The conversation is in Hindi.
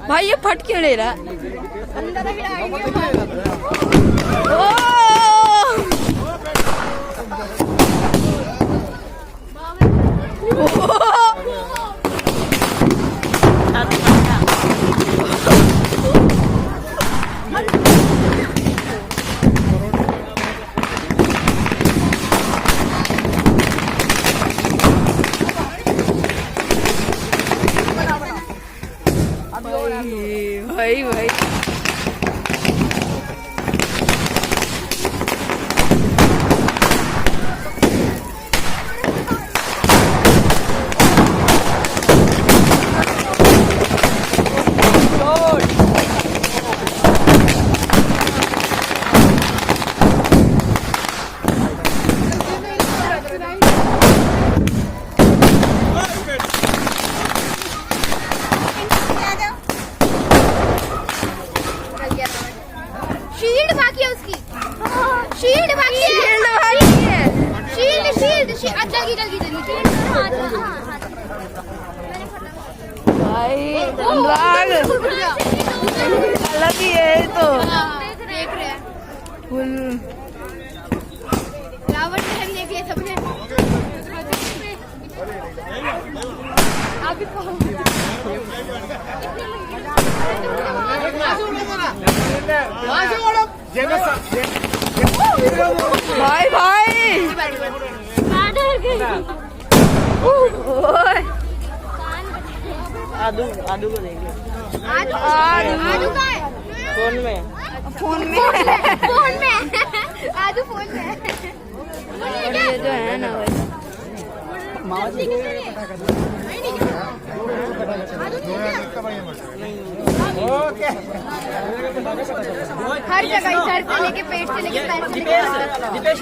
भाई ये फट क्यों ले रहा? भाई भाई शील्ड बाकी है उसकी, शील्ड बाकी है, शील्ड जल्दी भाई अनुराग अलग ही है तो देख रहे हैं फुल रावण ने देख लिया सबने। अभी भाई भाई ओए आदू को देखिए आदू का है फोन में फोन में आदू फोन में और ये जो है ना भाई हर जगह सर से लेके पेट से लेके पैर से लेके